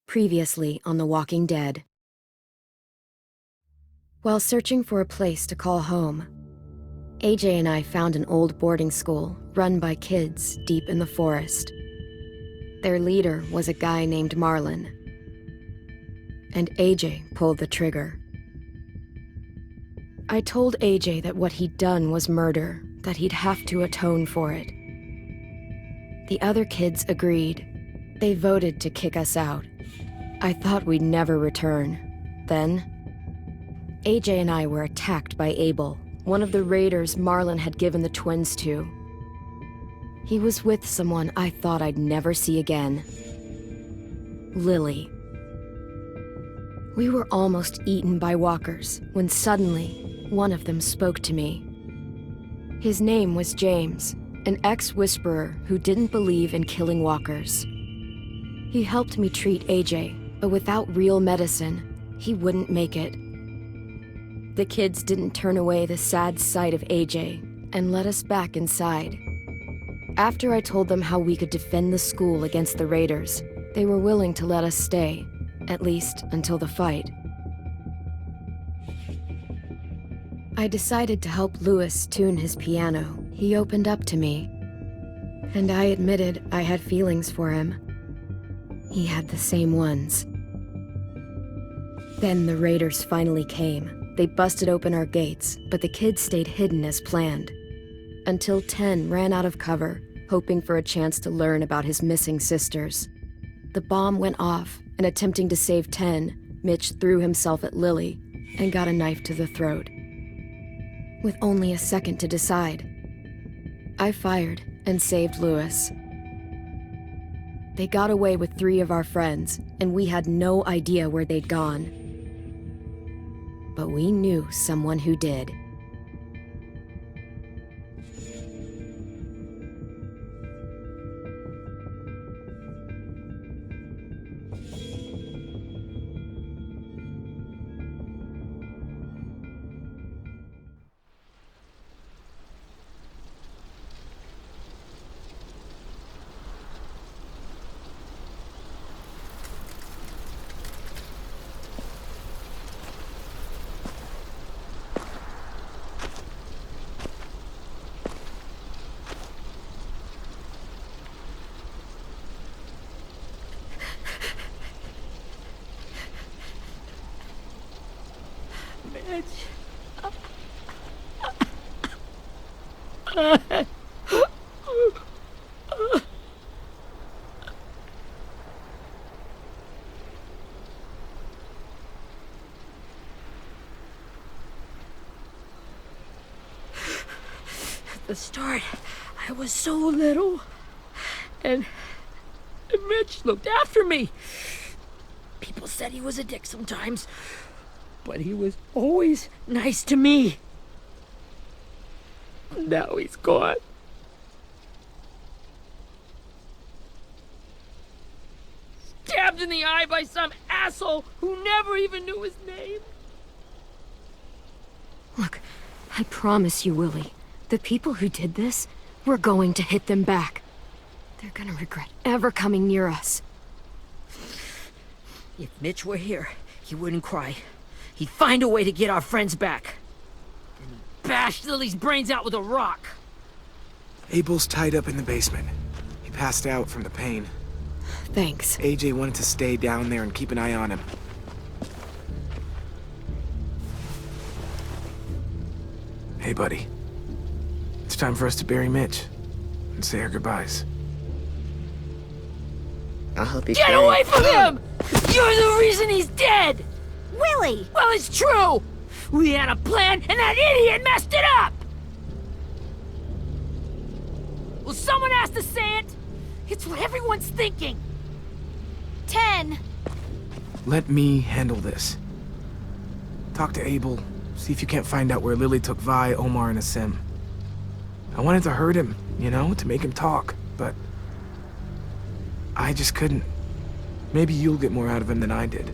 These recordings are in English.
Previously on The Walking Dead. While searching for a place to call home, AJ and I found an old boarding school run by kids deep in the forest. Their leader was a guy named Marlon, and AJ pulled the trigger. I told AJ that what he'd done was murder, that he'd have to atone for it. The other kids agreed. They voted to kick us out. I thought we'd never return. Then, AJ and I were attacked by Abel, one of the raiders Marlon had given the twins to. He was with someone I thought I'd never see again. Lily. We were almost eaten by walkers when suddenly one of them spoke to me. His name was James, an ex-whisperer who didn't believe in killing walkers. He helped me treat AJ, but without real medicine, he wouldn't make it. The kids didn't turn away the sad sight of AJ and let us back inside. After I told them how we could defend the school against the raiders, they were willing to let us stay, at least until the fight. I decided to help Louis tune his piano. He opened up to me, and I admitted I had feelings for him. He had the same ones. Then the raiders finally came. They busted open our gates, but the kids stayed hidden as planned. Until Ten ran out of cover, hoping for a chance to learn about his missing sisters. The bomb went off, and attempting to save Ten, Mitch threw himself at Lily and got a knife to the throat. With only a second to decide, I fired and saved Louis. They got away with 3 of our friends, and we had no idea where they'd gone. But we knew someone who did. At the start, I was so little, and Mitch looked after me. People said he was a dick sometimes, but he was always nice to me. Now he's gone. Stabbed in the eye by some asshole who never even knew his name. Look, I promise you, Willie, the people who did this, we're going to hit them back. They're gonna regret ever coming near us. If Mitch were here, he wouldn't cry. He'd find a way to get our friends back. Then he'd bash Lily's brains out with a rock. Abel's tied up in the basement. He passed out from the pain. Thanks. AJ wanted to stay down there and keep an eye on him. Hey, buddy. It's time for us to bury Mitch and say our goodbyes. I'll help you Get carry. away from him! You're the reason he's dead! Willie! Well, it's true! We had a plan, and that idiot messed it up! Well, someone has to say it! It's what everyone's thinking! 10! Let me handle this. Talk to Abel, see if you can't find out where Lily took Vi, Omar, and Asim. I wanted to hurt him, you know, to make him talk, but I just couldn't. Maybe you'll get more out of him than I did.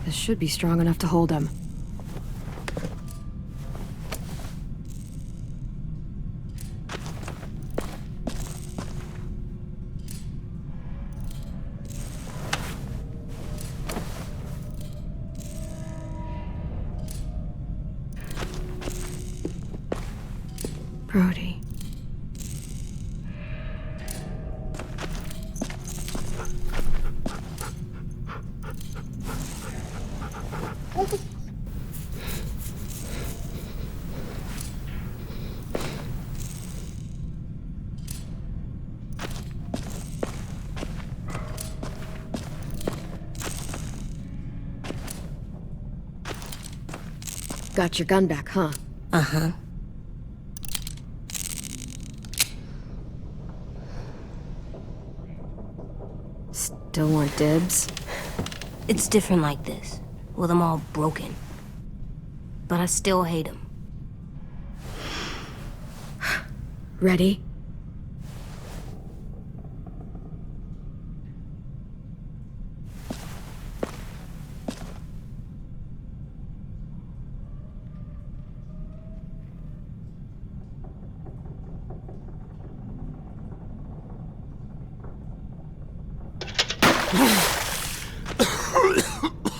This should be strong enough to hold him. Brody. Got your gun back, huh? Uh-huh. Still want dibs? It's different like this, with them all broken. But I still hate them. Ready?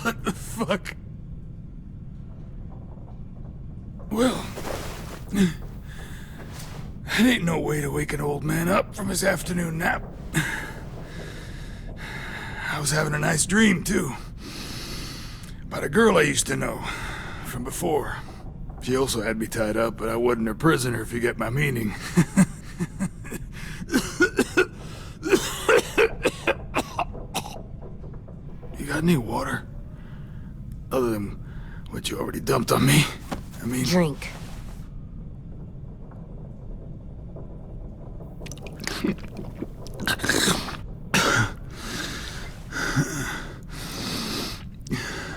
What the fuck? Well, that ain't no way to wake an old man up from his afternoon nap. I was having a nice dream, too. About a girl I used to know from before. She also had me tied up, but I wasn't her prisoner, if you get my meaning. You got any water? Other than what you already dumped on me? I mean... Drink.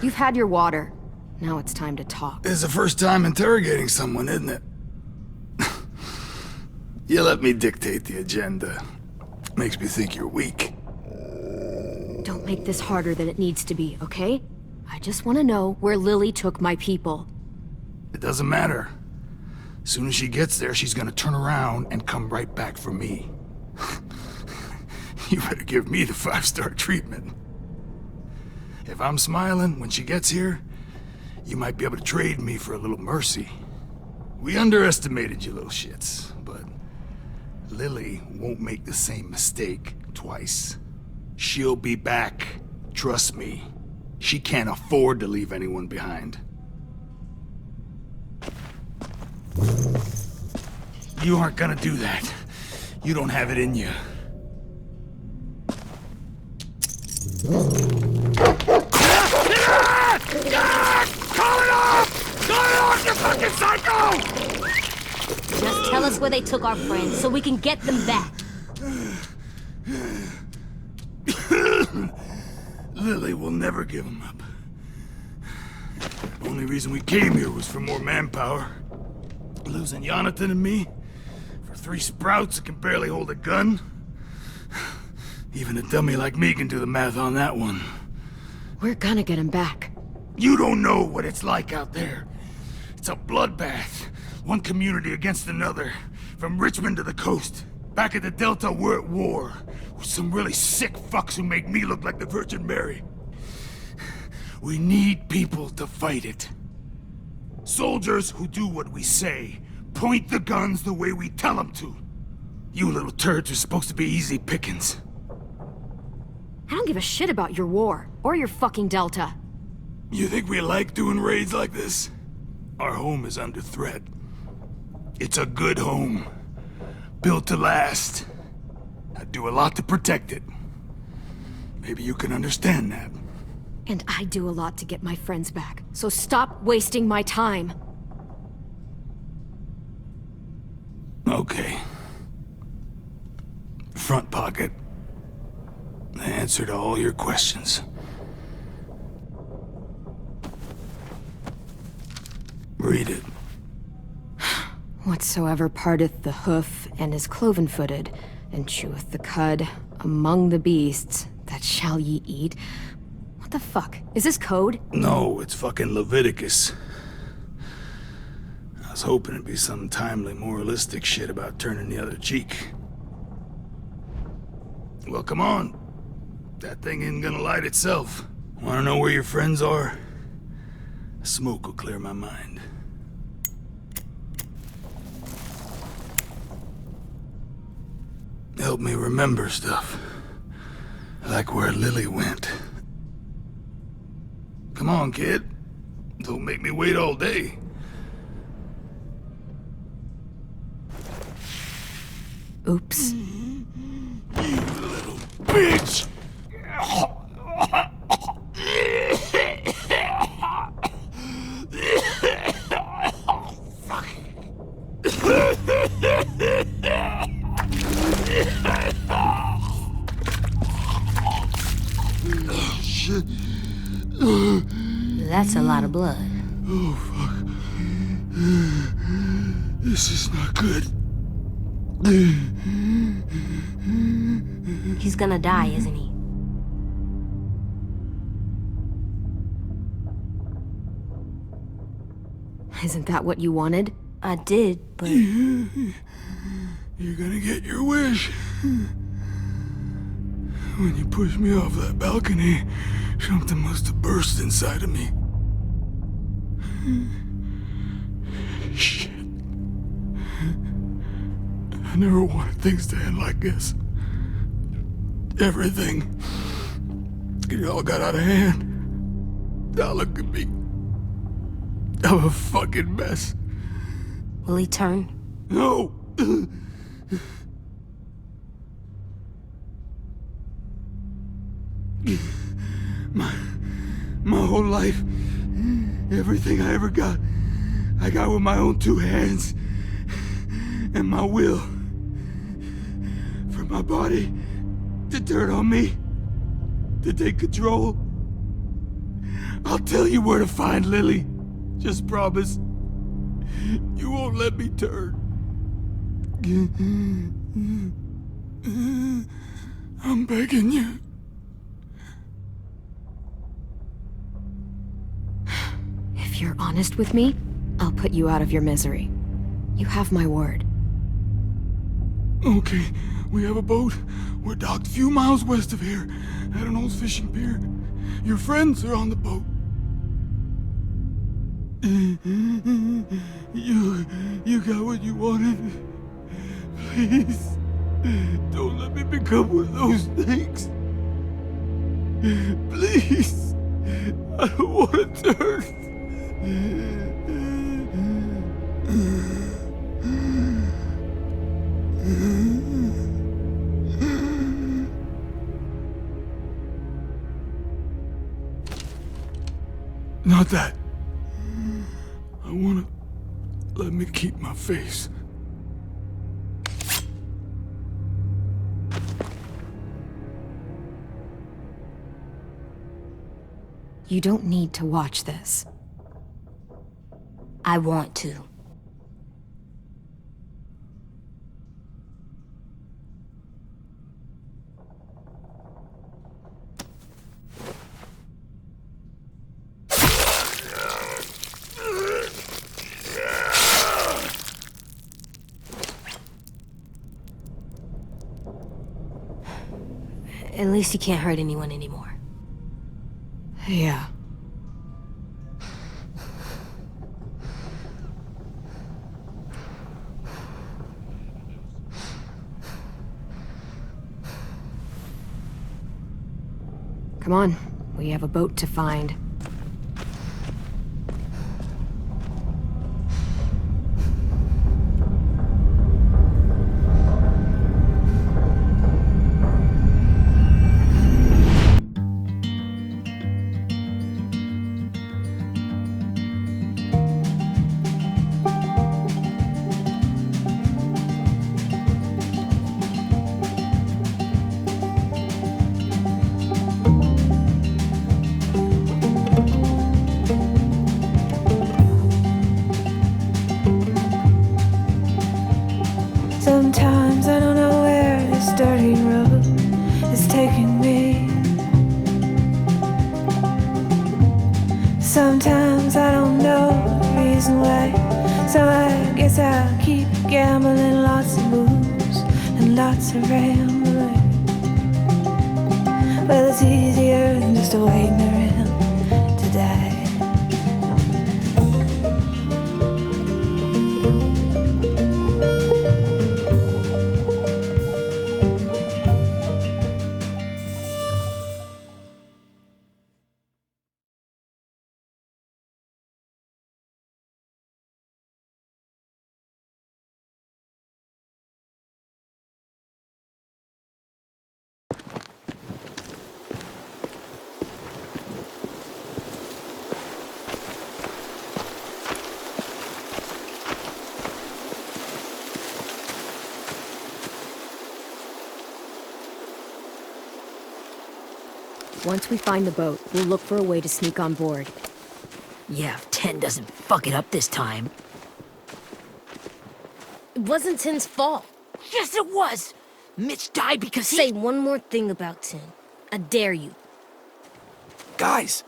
You've had your water. Now it's time to talk. It's the first time interrogating someone, isn't it? You let me dictate the agenda. Makes me think you're weak. Don't make this harder than it needs to be, okay? I just want to know where Lily took my people. It doesn't matter. As soon as she gets there, she's gonna turn around and come right back for me. You better give me the 5-star treatment. If I'm smiling when she gets here, you might be able to trade me for a little mercy. We underestimated you little shits, but Lily won't make the same mistake twice. She'll be back. Trust me. She can't afford to leave anyone behind. You aren't gonna do that. You don't have it in you. Call it off! Call it off, you fucking psycho! Just tell us where they took our friends so we can get them back. Lily will never give him up. Only reason we came here was for more manpower. Losing Jonathan and me for 3 sprouts that can barely hold a gun. Even a dummy like me can do the math on that one. We're gonna get him back. You don't know what it's like out there. It's a bloodbath. One community against another. From Richmond to the coast. Back at the Delta, we're at war. With some really sick fucks who make me look like the Virgin Mary. We need people to fight it. Soldiers who do what we say. Point the guns the way we tell them to. You little turds are supposed to be easy pickings. I don't give a shit about your war, or your fucking Delta. You think we like doing raids like this? Our home is under threat. It's a good home. Built to last. I do a lot to protect it. Maybe you can understand that. And I do a lot to get my friends back, so stop wasting my time. Okay. Front pocket. The answer to all your questions. Read it. Whatsoever parteth the hoof and is cloven-footed, and cheweth the cud among the beasts, that shall ye eat. What What the fuck? Is this code? No, it's fucking Leviticus. I was hoping it'd be some timely, moralistic shit about turning the other cheek. Well, come on. That thing ain't gonna light itself. Wanna know where your friends are? Smoke will clear my mind. Help me remember stuff. Like where Lily went. Come on, kid. Don't make me wait all day. Oops. You little bitch! Shit. That's a lot of blood. Oh, fuck. This is not good. He's gonna die, isn't he? Isn't that what you wanted? I did, but You're gonna get your wish. When you pushed me off that balcony, something must have burst inside of me. Shit. I never wanted things to end like this. Everything. It all got out of hand. Now look at me. I'm a fucking mess. will he turn? No! My whole life, everything I ever got, I got with my own two hands and my will. For my body to turn on me, to take control. I'll tell you where to find Lily. Just promise. You won't let me turn. I'm begging you. If you're honest with me, I'll put you out of your misery. You have my word. Okay, we have a boat. We're docked a few miles west of here, at an old fishing pier. Your friends are on the boat. You got what you wanted. Please, don't let me become one of those things. Please, I don't want to turn. Not that. I wanna let me keep my face. You don't need to watch this. I want to. At least he can't hurt anyone anymore. Yeah. Come on, we have a boat to find. Sometimes I don't know the reason why, so I guess I'll keep gambling. Lots of moves and lots of rambling. Well, it's easier than just waiting around to die. Once we find the boat, we'll look for a way to sneak on board. Yeah, if 10 doesn't fuck it up this time. It wasn't Tin's fault. Yes, it was! Mitch died because he— Say one more thing about Tin. I dare you. Guys,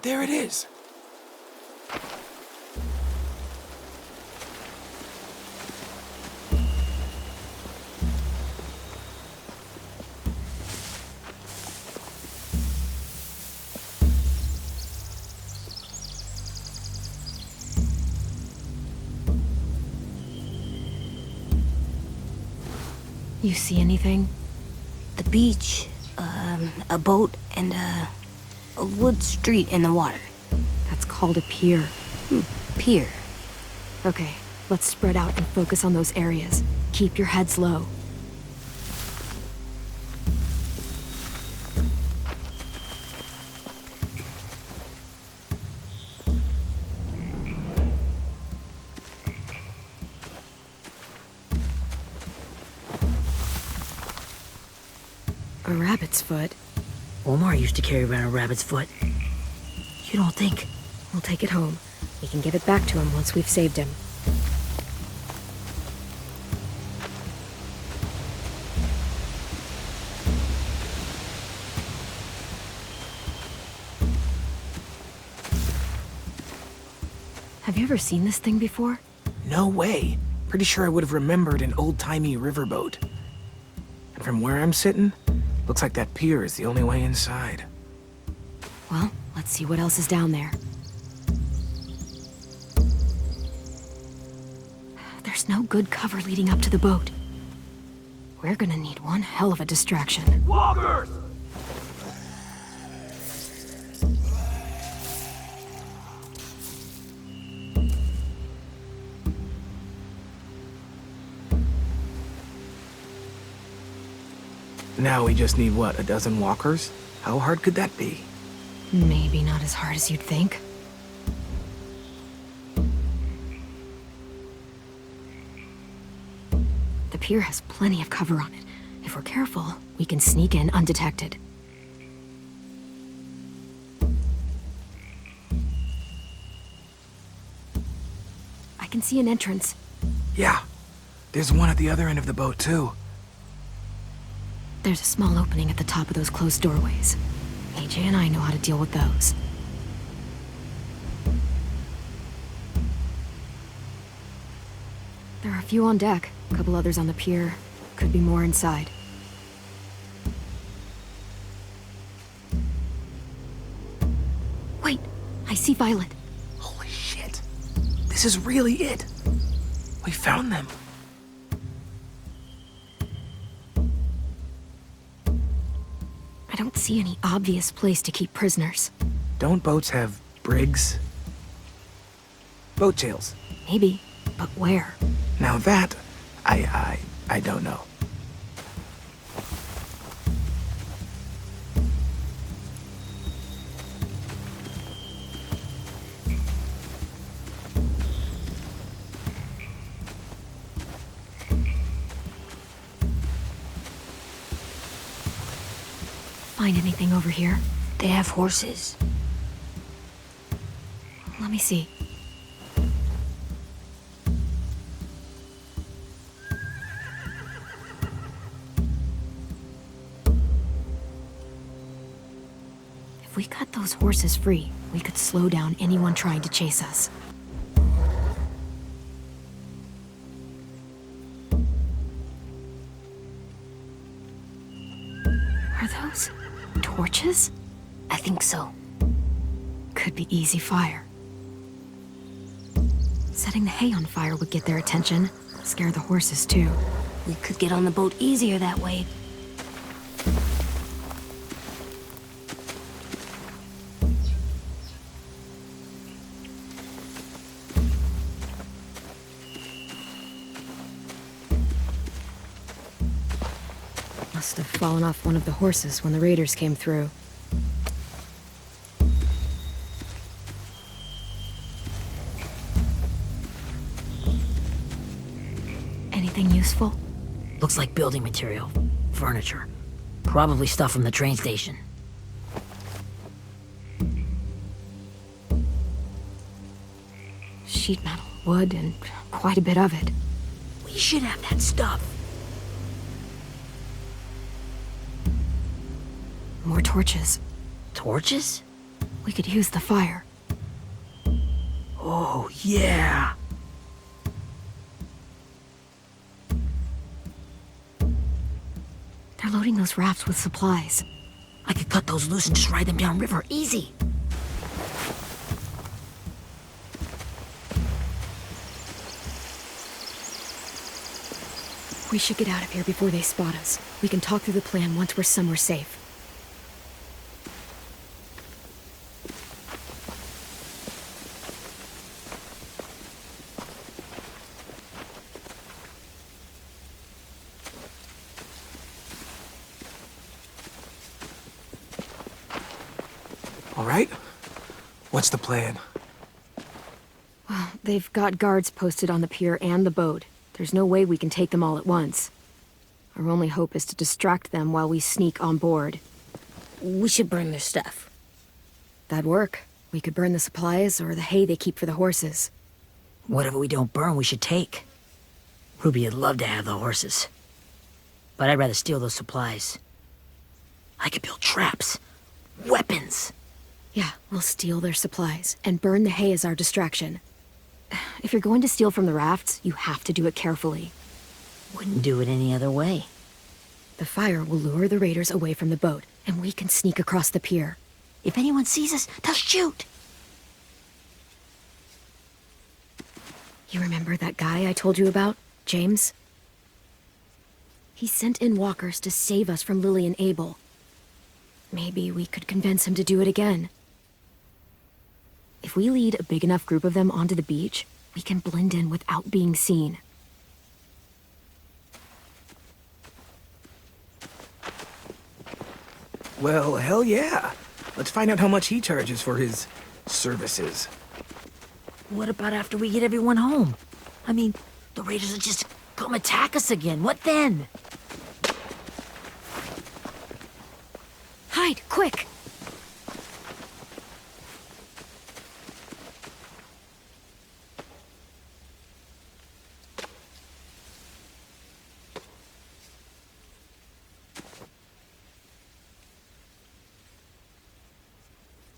there it is. You see anything? The beach, a boat, and a wood street in the water. That's called a pier. Pier. Okay, let's spread out and focus on those areas. Keep your heads low. A rabbit's foot? Omar used to carry around a rabbit's foot. You don't think? We'll take it home. We can give it back to him once we've saved him. Have you ever seen this thing before? No way. Pretty sure I would have remembered an old-timey riverboat. And from where I'm sitting, looks like that pier is the only way inside. Well, let's see what else is down there. There's no good cover leading up to the boat. We're gonna need one hell of a distraction. Walkers! Now we just need, what, a dozen walkers? How hard could that be? Maybe not as hard as you'd think. The pier has plenty of cover on it. If we're careful, we can sneak in undetected. I can see an entrance. Yeah. There's one at the other end of the boat, too. There's a small opening at the top of those closed doorways. AJ and I know how to deal with those. There are a few on deck, a couple others on the pier. Could be more inside. Wait, I see Violet. Holy shit. This is really it. We found them. I don't see any obvious place to keep prisoners. Don't boats have brigs? Boat jails. Maybe, but where? Now that, I don't know. Find anything over here? They have horses. Let me see. If we cut those horses free, we could slow down anyone trying to chase us. Are those torches? I think so. Could be easy fire. Setting the hay on fire would get their attention. Scare the horses, too. We could get on the boat easier that way. Must have fallen off one of the horses when the raiders came through. Anything useful? Looks like building material. Furniture. Probably stuff from the train station. Sheet metal, wood, and quite a bit of it. We should have that stuff. More torches. Torches? We could use the fire. Oh, yeah. They're loading those rafts with supplies. I could cut those loose and just ride them downriver. Easy. We should get out of here before they spot us. We can talk through the plan once we're somewhere safe. All right? What's the plan? Well, they've got guards posted on the pier and the boat. There's no way we can take them all at once. Our only hope is to distract them while we sneak on board. We should burn their stuff. That'd work. We could burn the supplies or the hay they keep for the horses. Whatever we don't burn, we should take. Ruby would love to have the horses. But I'd rather steal those supplies. I could build traps. Weapons. Yeah, we'll steal their supplies and burn the hay as our distraction. If you're going to steal from the rafts, you have to do it carefully. Wouldn't do it any other way. The fire will lure the raiders away from the boat, and we can sneak across the pier. If anyone sees us, they'll shoot. You remember that guy I told you about, James? He sent in walkers to save us from Lily and Abel. Maybe we could convince him to do it again. If we lead a big enough group of them onto the beach, we can blend in without being seen. Well, hell yeah. Let's find out how much he charges for his services. What about after we get everyone home? I mean, the raiders will just come attack us again. What then? Hide, quick!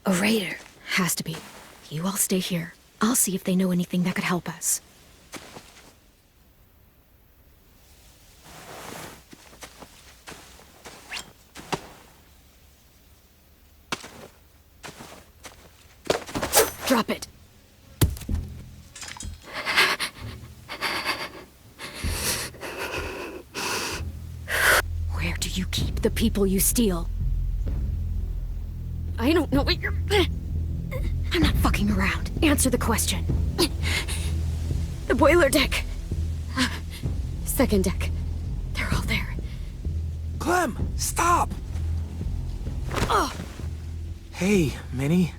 A raider. Has to be. You all stay here. I'll see if they know anything that could help us. Drop it. Where do you keep the people you steal? I don't know what you're... I'm not fucking around. Answer the question. The boiler deck. Second deck. They're all there. Clem, stop! Oh. Hey, Minnie.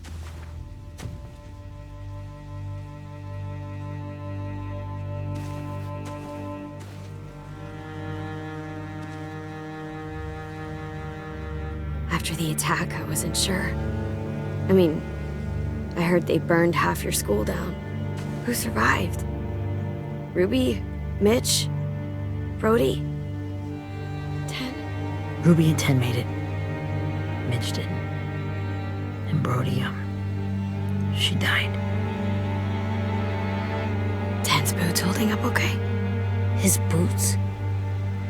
After the attack, I wasn't sure. I mean, I heard they burned half your school down. Who survived? Ruby? Mitch? Brody? 10? Ruby and 10 made it. Mitch didn't. And Brody, She died. Ten's boots holding up okay? His boots?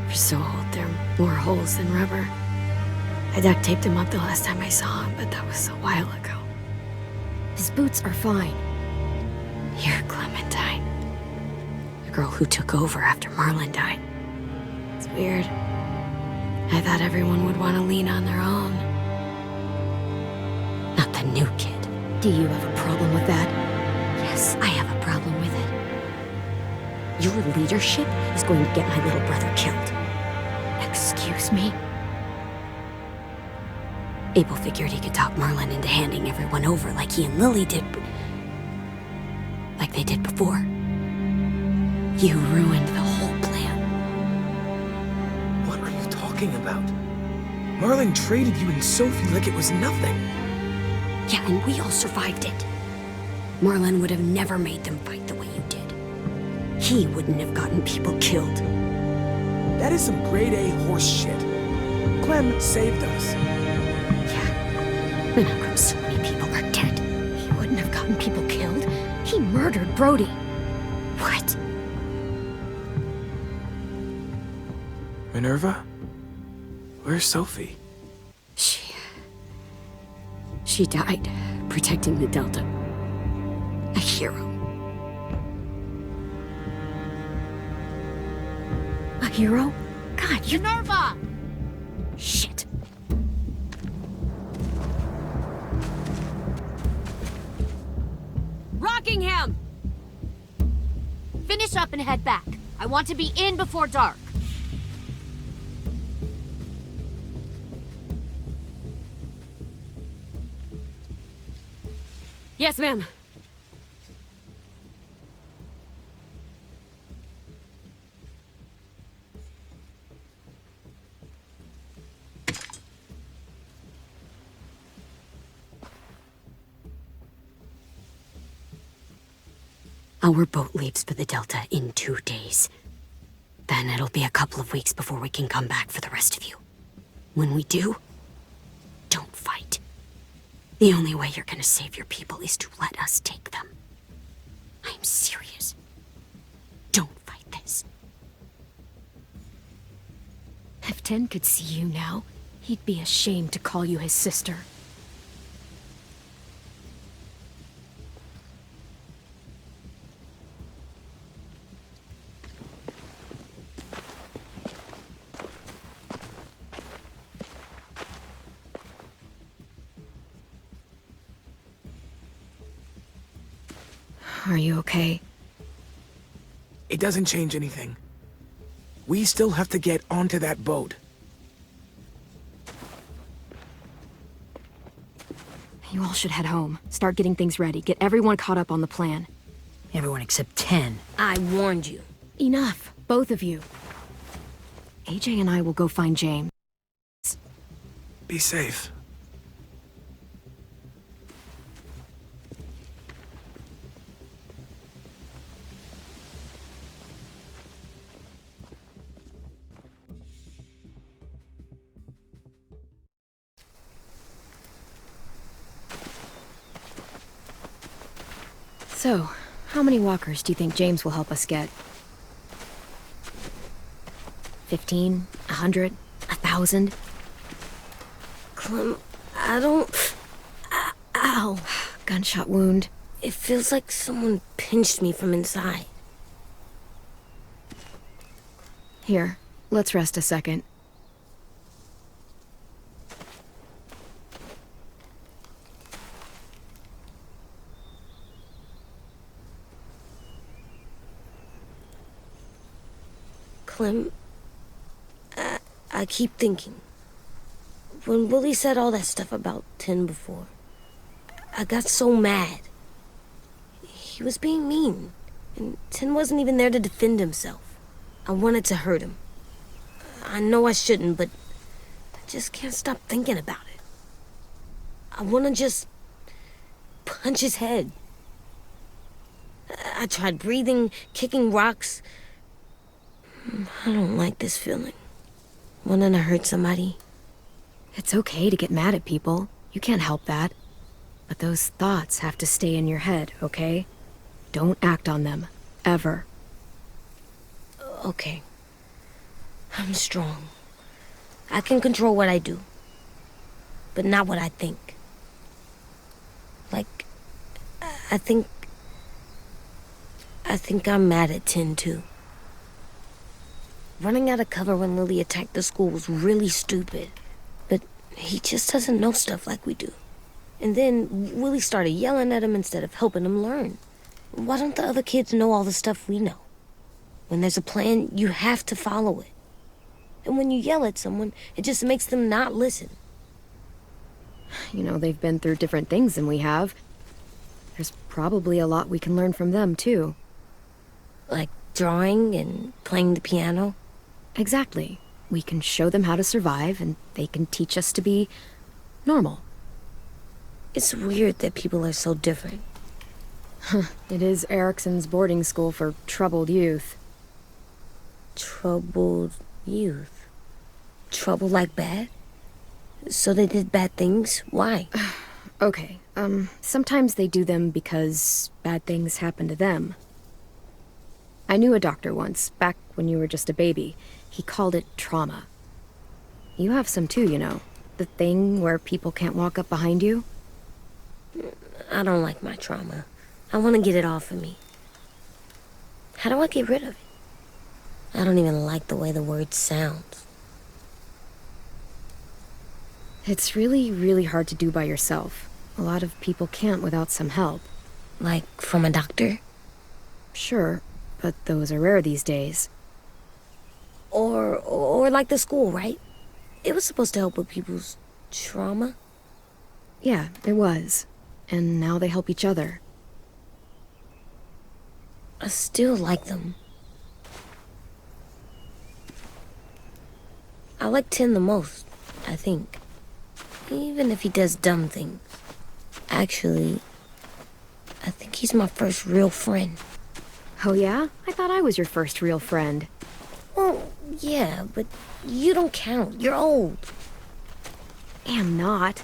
They're so old, there are more holes than rubber. I duct taped him up the last time I saw him, but that was a while ago. His boots are fine. You're Clementine. The girl who took over after Marlon died. It's weird. I thought everyone would want to lean on their own. Not the new kid. Do you have a problem with that? Yes, I have a problem with it. Your leadership is going to get my little brother killed. Excuse me? Abel figured he could talk Marlon into handing everyone over like he and Lily did. Like they did before. You ruined the whole plan. What are you talking about? Marlon traded you and Sophie like it was nothing. Yeah, and we all survived it. Marlon would have never made them fight the way you did. He wouldn't have gotten people killed. That is some grade A horse shit. Clem saved us. Yeah, and how come so many people are dead? He wouldn't have gotten people killed. He murdered Brody. What? Minerva? Where's Sophie? She died protecting the Delta. A hero. A hero? God, you... Minerva! Shit. Rockingham! Finish up and head back. I want to be in before dark. Yes, ma'am. Our boat leaves for the Delta in 2 days. Then it'll be a couple of weeks before we can come back for the rest of you. When we do, don't fight. The only way you're gonna save your people is to let us take them. I'm serious. Don't fight this. If Ten could see you now, he'd be ashamed to call you his sister. Are you okay? It doesn't change anything. We still have to get onto that boat. You all should head home. Start getting things ready. Get everyone caught up on the plan. Everyone except 10. I warned you. Enough, both of you. AJ and I will go find James. Be safe. So, how many walkers do you think James will help us get? 15? 100? 1,000? Clem, I don't... Ow. Gunshot wound. It feels like someone pinched me from inside. Here, let's rest a second. Clem, I keep thinking. When Willie said all that stuff about 10 before, I got so mad. He was being mean, and 10 wasn't even there to defend himself. I wanted to hurt him. I know I shouldn't, but I just can't stop thinking about it. I want to just punch his head. I tried breathing, kicking rocks. I don't like this feeling. Wanting to hurt somebody. It's okay to get mad at people. You can't help that. But those thoughts have to stay in your head, okay? Don't act on them. Ever. Okay. I'm strong. I can control what I do. But not what I think. Like, I think I'm mad at Tin, too. Running out of cover when Lily attacked the school was really stupid. But he just doesn't know stuff like we do. And then Willie started yelling at him instead of helping him learn. Why don't the other kids know all the stuff we know? When there's a plan, you have to follow it. And when you yell at someone, it just makes them not listen. You know, they've been through different things than we have. There's probably a lot we can learn from them, too. Like drawing and playing the piano? Exactly. We can show them how to survive, and they can teach us to be normal. It's weird that people are so different. It is Erickson's boarding school for troubled youth. Troubled youth? Trouble like bad? So they did bad things? Why? Okay, sometimes they do them because bad things happen to them. I knew a doctor once, back when you were just a baby. He called it trauma. You have some too, you know. The thing where people can't walk up behind you. I don't like my trauma. I want to get it off of me. How do I get rid of it? I don't even like the way the word sounds. It's really, really hard to do by yourself. A lot of people can't without some help. Like from a doctor? Sure, but those are rare these days. Or like the school, right? It was supposed to help with people's trauma. Yeah, it was. And now they help each other. I still like them. I like Tin the most, I think. Even if he does dumb things. Actually, I think he's my first real friend. Oh yeah? I thought I was your first real friend. Well, yeah, but you don't count. You're old. Am not.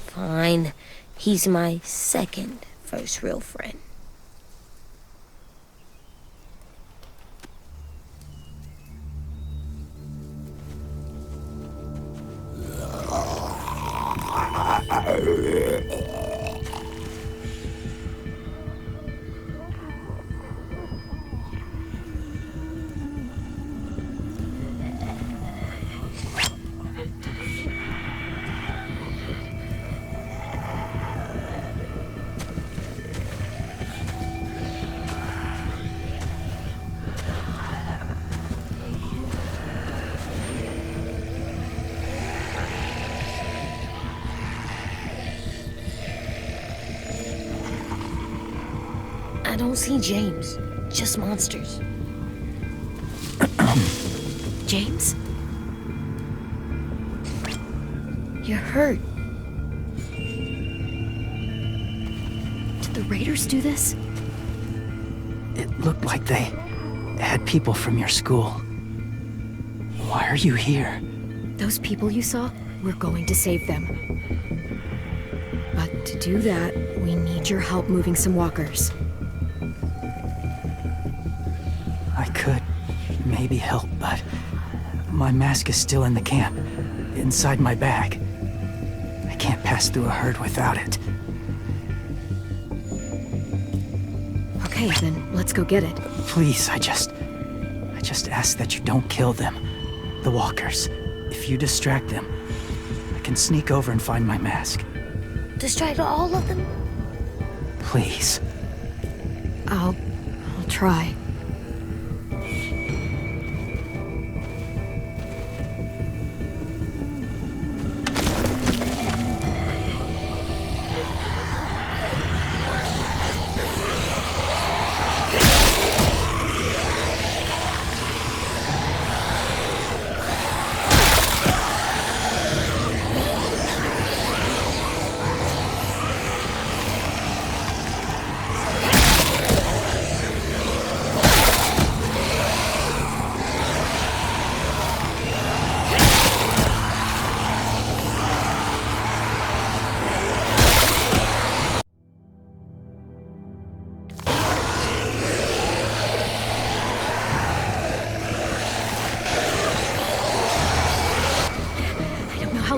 Fine. He's my second first real friend. I don't see James, just monsters. James? You're hurt. Did the Raiders do this? It looked like they had people from your school. Why are you here? Those people you saw? We're going to save them. But to do that, we need your help moving some walkers. I could maybe help, but my mask is still in the camp, inside my bag. I can't pass through a herd without it. Okay, then let's go get it. Please, I just ask that you don't kill them. The walkers. If you distract them, I can sneak over and find my mask. Distract all of them? Please. I'll try.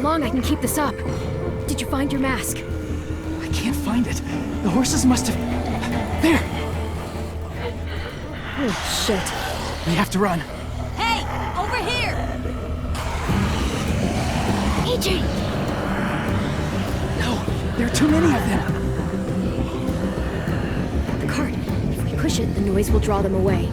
long I can keep this up. Did you find your mask? I can't find it. The horses must have... There! Oh, shit. We have to run. Hey, over here! AJ! No, there are too many of them. The cart. If we push it, the noise will draw them away.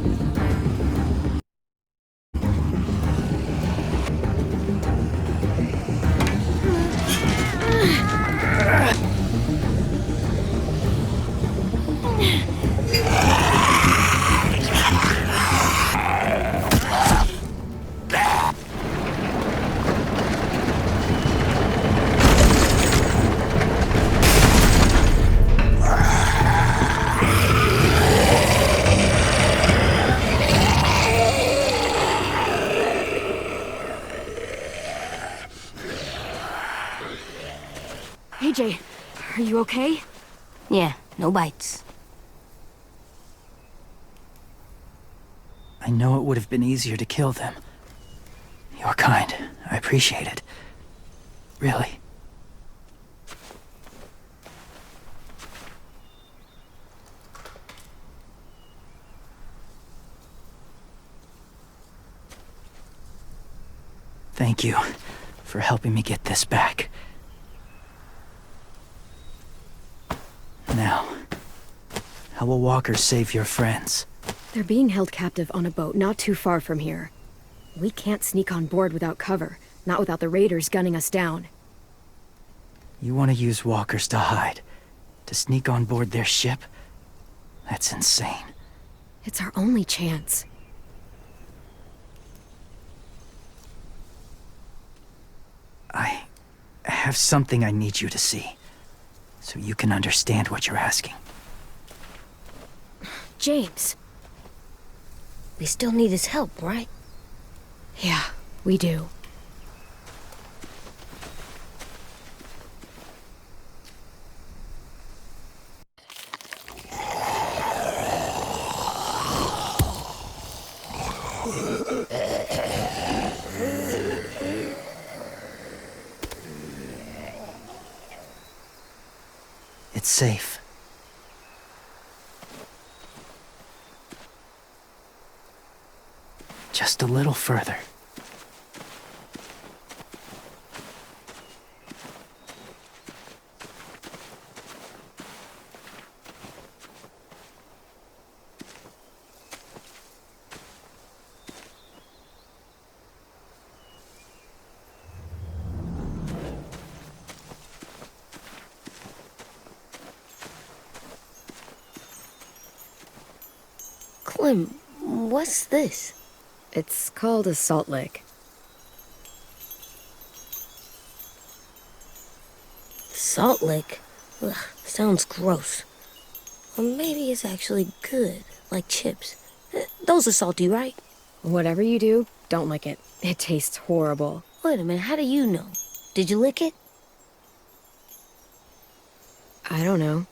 AJ, are you okay? Yeah, no bites. I know it would have been easier to kill them. You're kind. I appreciate it. Really. Thank you for helping me get this back. Now, how will Walker save your friends? They're being held captive on a boat not too far from here. We can't sneak on board without cover, not without the raiders gunning us down. You want to use walkers to hide? To sneak on board their ship? That's insane. It's our only chance. I have something I need you to see, so you can understand what you're asking. James. We still need his help, right? Yeah, we do. It's safe. Just a little further. Clem, what's this? It's called a salt lick. Salt lick? Ugh, sounds gross. Or maybe it's actually good, like chips. Those are salty, right? Whatever you do, don't lick it. It tastes horrible. Wait a minute, how do you know? Did you lick it? I don't know.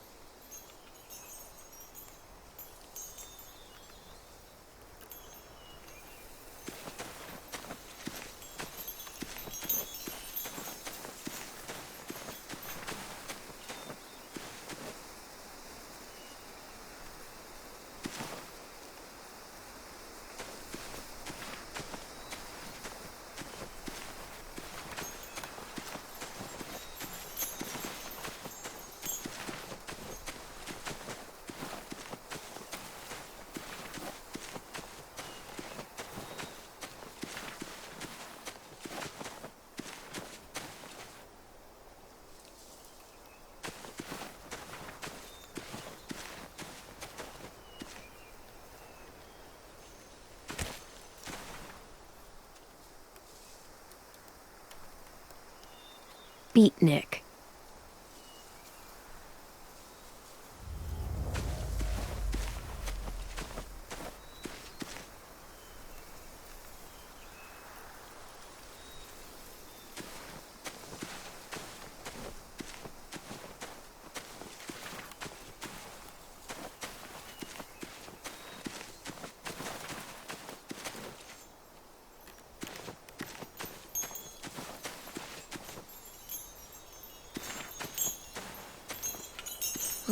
Beatnik.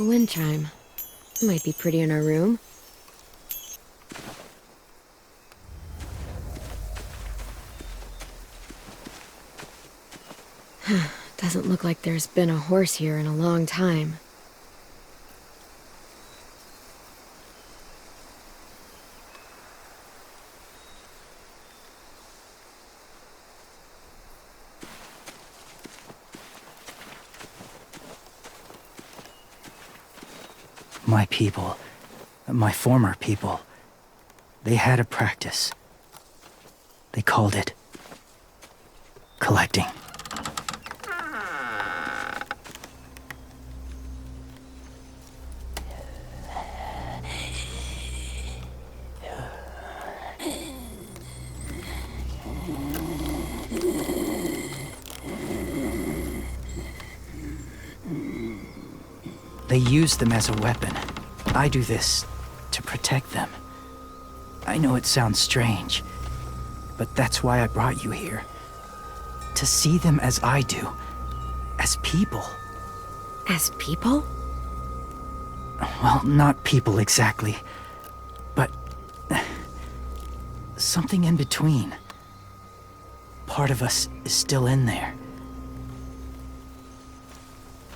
A wind chime. Might be pretty in our room. Doesn't look like there's been a horse here in a long time. My people, my former people, they had a practice. They called it collecting. They use them as a weapon. I do this to protect them. I know it sounds strange, but that's why I brought you here. To see them as I do. As people. As people? Well, not people exactly, but something in between. Part of us is still in there.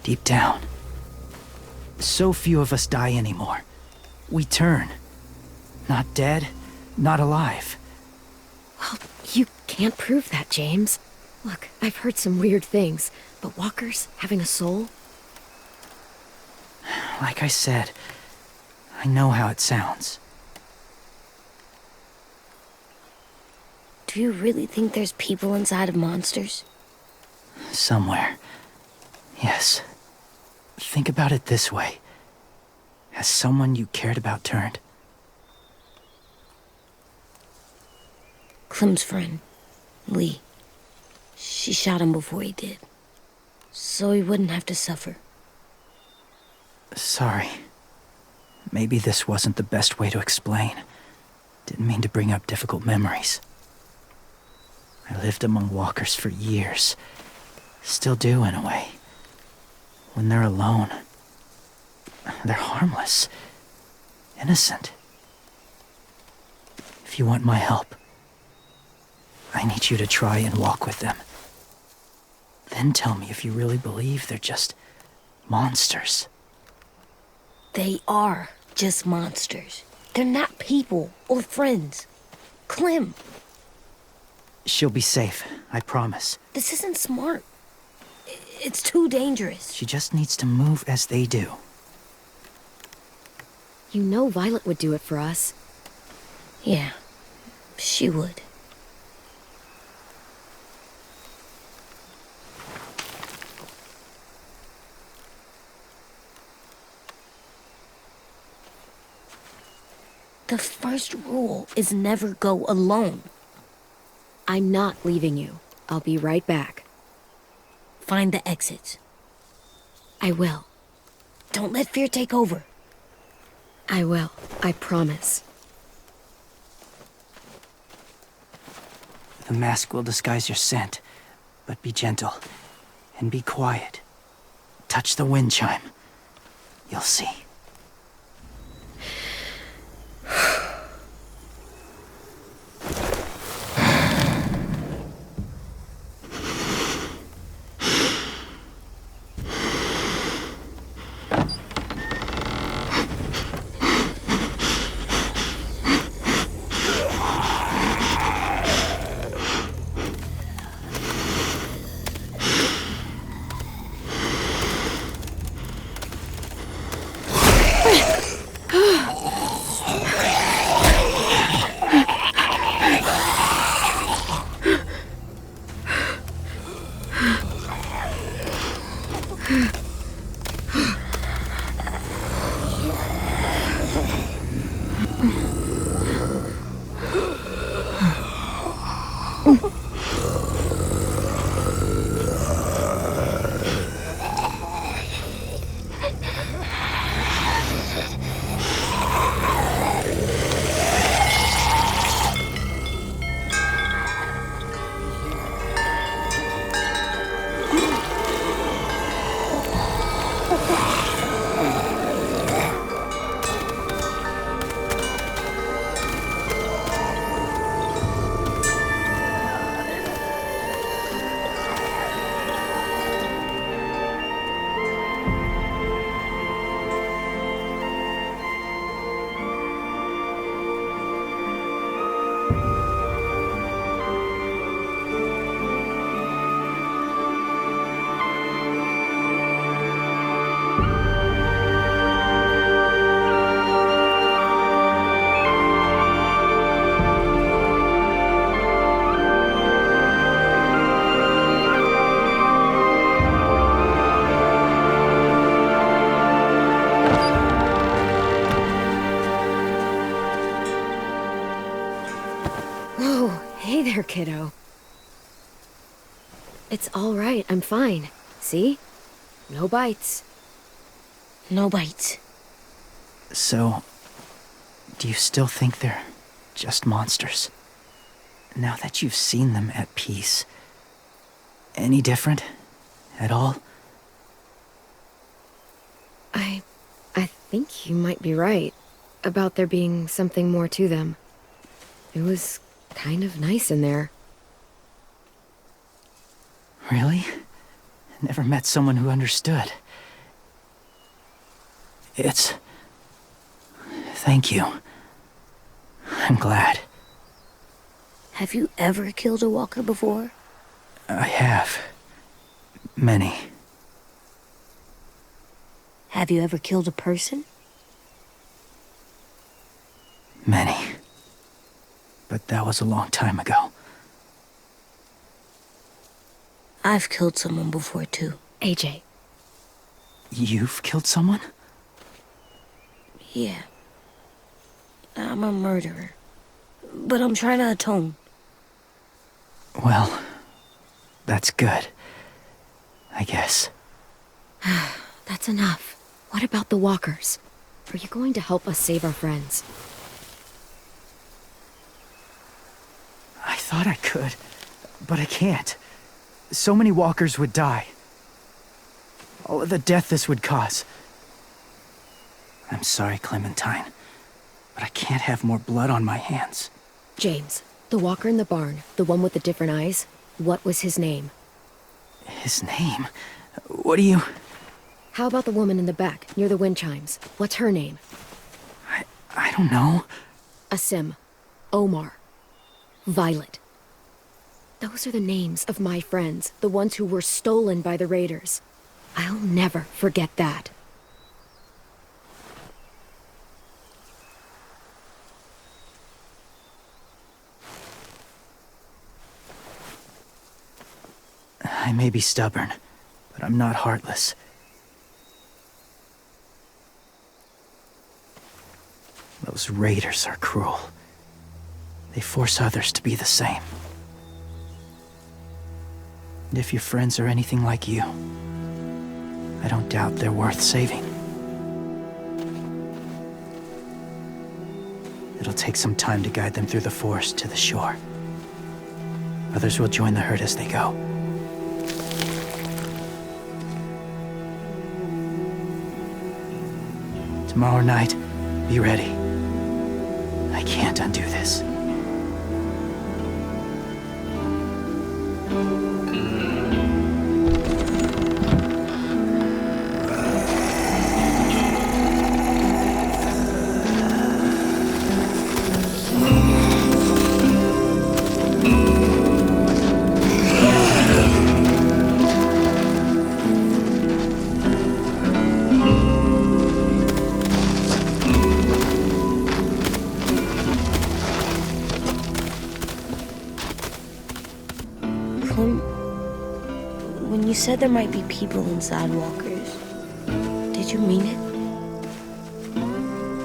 Deep down. So few of us die anymore. We turn. Not dead, not alive. Well, you can't prove that, James. Look, I've heard some weird things, but walkers having a soul? Like I said, I know how it sounds. Do you really think there's people inside of monsters? Somewhere. Yes. Think about it this way. Has someone you cared about turned? Clem's friend, Lee. She shot him before he did. So he wouldn't have to suffer. Sorry. Maybe this wasn't the best way to explain. Didn't mean to bring up difficult memories. I lived among walkers for years. Still do, in a way. When they're alone, they're harmless, innocent. If you want my help, I need you to try and walk with them. Then tell me if you really believe they're just monsters. They are just monsters. They're not people or friends. Clem, She'll be safe, I promise. this isn't smart. It's too dangerous. She just needs to move as they do. You know Violet would do it for us. Yeah, she would. The first rule is never go alone. I'm not leaving you. I'll be right back. Find the exits. I will. Don't let fear take over. I will. I promise. The mask will disguise your scent, but be gentle and be quiet. Touch the wind chime. You'll see. Whoa, hey there, kiddo. It's all right, I'm fine. See? No bites. No bites. So, do you still think they're just monsters? Now that you've seen them at peace, any different at all? I think you might be right about there being something more to them. It was kind of nice in there. Really? Never met someone who understood. Thank you. I'm glad. Have you ever killed a walker before? I have. Many. Have you ever killed a person? Many. But that was a long time ago. I've killed someone before, too. AJ. You've killed someone? Yeah. I'm a murderer. But I'm trying to atone. Well, that's good. I guess. That's enough. What about the walkers? Are you going to help us save our friends? I thought I could, but I can't. So many walkers would die. All of the death this would cause. I'm sorry, Clementine, but I can't have more blood on my hands. James, the walker in the barn, the one with the different eyes, what was his name? His name? What do you... How about the woman in the back, near the wind chimes? What's her name? I don't know. Asim. Omar. Violet. Those are the names of my friends, the ones who were stolen by the raiders. I'll never forget that. I may be stubborn, but I'm not heartless. Those raiders are cruel. They force others to be the same. And if your friends are anything like you, I don't doubt they're worth saving. It'll take some time to guide them through the forest to the shore. Others will join the herd as they go. Tomorrow night, be ready. I can't undo this. When you said there might be people inside walkers, did you mean it?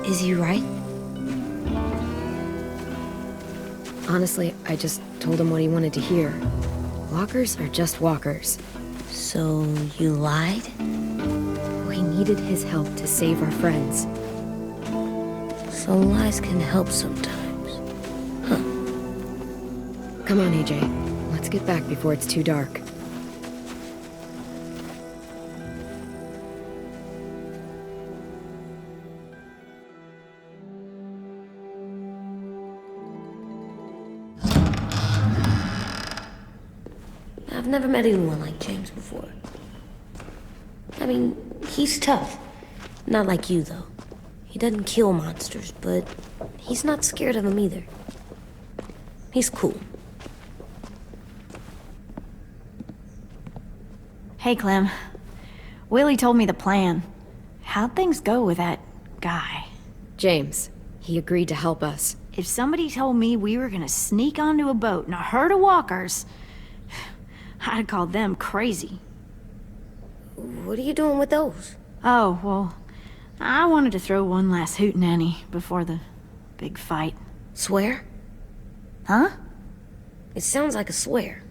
Is he right? Honestly, I just told him what he wanted to hear. Walkers are just walkers. So you lied? We needed his help to save our friends. Some lies can help sometimes. Huh. Come on, AJ. Let's get back before it's too dark. I've never met anyone like James before. I mean, he's tough. Not like you, though. He doesn't kill monsters, but he's not scared of them either. He's cool. Hey, Clem. Willie told me the plan. How'd things go with that guy? James, he agreed to help us. If somebody told me we were gonna sneak onto a boat in a herd of walkers, I'd call them crazy. What are you doing with those? Oh, well, I wanted to throw one last hootenanny before the big fight. Swear? Huh? It sounds like a swear.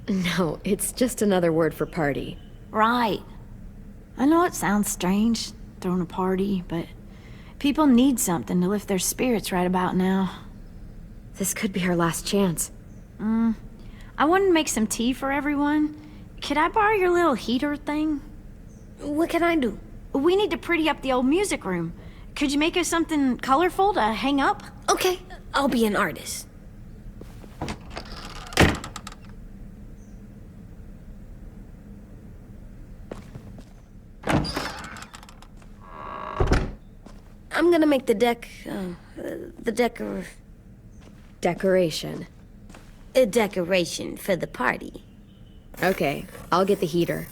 No, it's just another word for party. Right. I know it sounds strange, throwing a party, but people need something to lift their spirits right about now. This could be our last chance. I wanted to make some tea for everyone. Could I borrow your little heater thing? What can I do? We need to pretty up the old music room. Could you make us something colorful to hang up? Okay, I'll be an artist. I'm gonna make the Decoration. a decoration for the party. Okay, I'll get the heater.